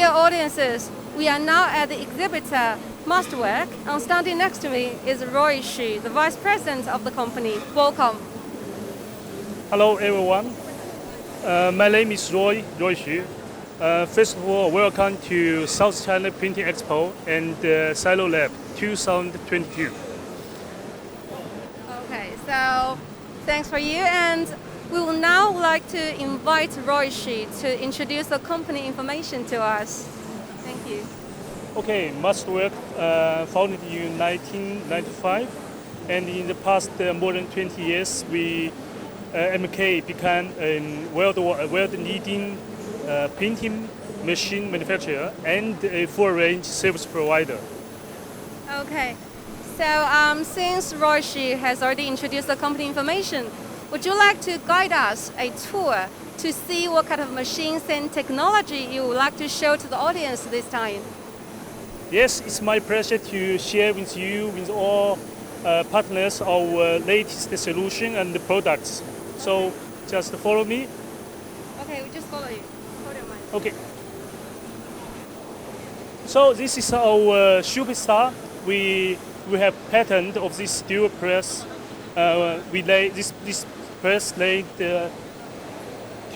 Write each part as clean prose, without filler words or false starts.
dear audiences, we are now at the exhibitor Masterwork, and standing next to me is Roy Xu, the Vice President of the company. Welcome. Hello everyone, my name is Roy Xu. First of all, welcome to South China Printing Expo and Silo Lab 2022. Okay, so thanks for you, and we will now like to invite Roy Xu to introduce the company information to us. Thank you. Okay, Masterwork founded in 1995, and in the past more than 20 years, MK became a world-leading printing machine manufacturer and a full-range service provider. Okay, so since Roy Xu has already introduced the company information, would you like to guide us a tour to see what kind of machines and technology you would like to show to the audience this time? Yes, it's my pleasure to share with you, with all partners, our latest solution and the products. So just follow me. Okay, we just follow you. Hold your mic. Okay. So this is our superstar. We have patent of this dual press. This press laid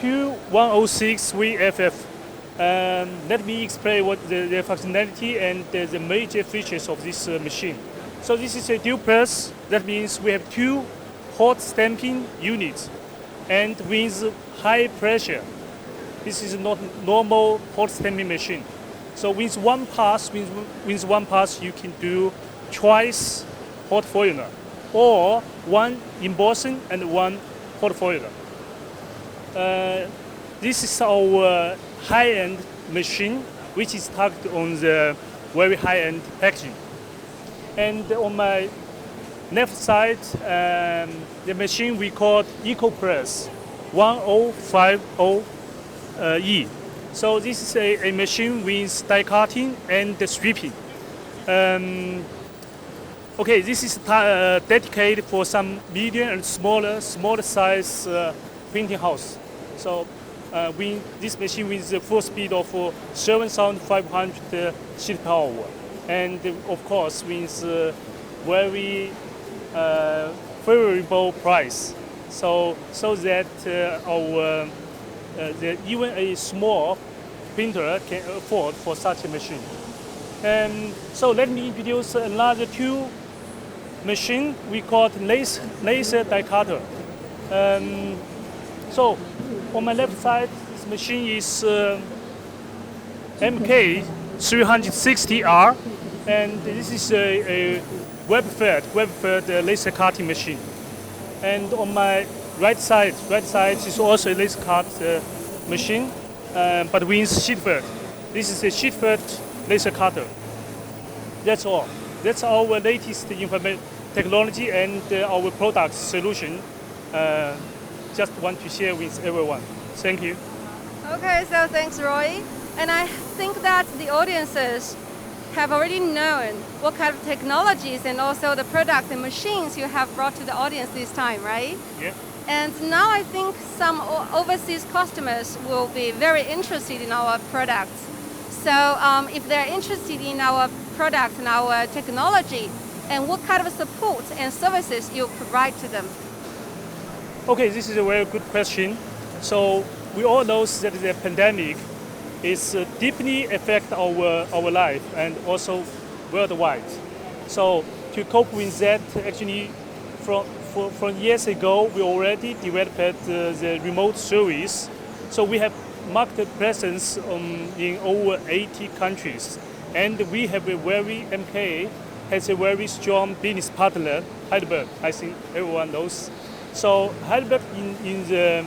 2106 VFF. Let me explain what the functionality and the major features of this machine. So this is a dual press. That means we have two hot stamping units, and with high pressure. This is not normal hot stamping machine. So with one pass, you can do twice hot foiler, or one embossing and one hot foiler. This is our high-end machine, which is targeted on the very high-end packaging. And on my left side, the machine we call EcoPress 1050E. So this is a machine with die cutting and stripping. Okay, this is dedicated for some medium and smaller size printing house. So this machine with the full speed of 7,500 sheet per hour, and of course with very favorable price, so that even a small printer can afford for such a machine. So let me introduce another two machine we call laser die cutter. So on my left side, this machine is MK360R, and this is a web-fed laser cutting machine. And on my right side is also a laser cut machine, but with sheet fed. This is a sheet fed laser cutter. That's all. That's our latest technology and our product solution. Just want to share with everyone. Thank you. Okay, so thanks, Roy. And I think that the audiences have already known what kind of technologies and also the product and machines you have brought to the audience this time, right? Yeah. And now I think some overseas customers will be very interested in our products. So if they're interested in our product and our technology, and what kind of support and services you provide to them? Okay, this is a very good question. So we all know that the pandemic is deeply affect our life and also worldwide. So to cope with that, actually, from years ago, we already developed the remote service. So we have market presence in over 80 countries, and we have MK has a very strong business partner, Heidelberg. I think everyone knows. So Heidelberg in the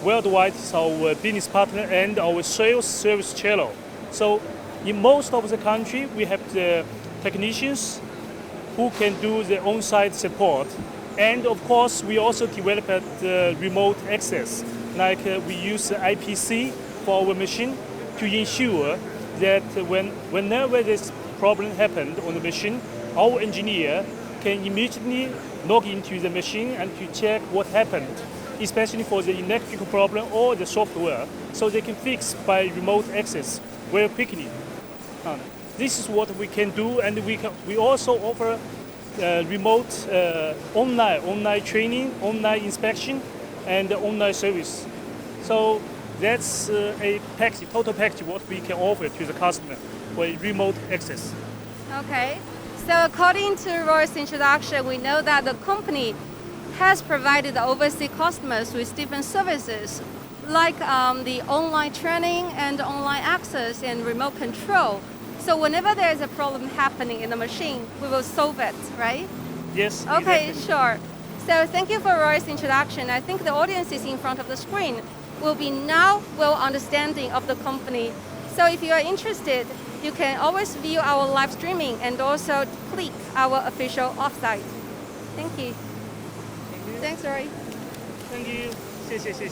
worldwide is our business partner and our sales service channel. So in most of the country, we have the technicians who can do the on-site support. And of course, we also developed remote access. Like we use IPC for our machine to ensure that whenever this problem happened on the machine, our engineer can immediately log into the machine and to check what happened, especially for the electrical problem or the software, so they can fix by remote access very quickly. This is what we can do, and we also offer remote online training, online inspection, and online service. So that's a package, total package what we can offer to the customer for remote access. Okay. So according to Roy's introduction, we know that the company has provided the overseas customers with different services, like the online training and online access and remote control. So whenever there is a problem happening in the machine, we will solve it, right? Yes. Okay, exactly. sure. So thank you for Roy's introduction. I think the audiences in front of the screen will be now well understanding of the company. So if you are interested, you can always view our live streaming and also click our official offsite. Thank you. Thanks, Roy. Thank you. 谢谢。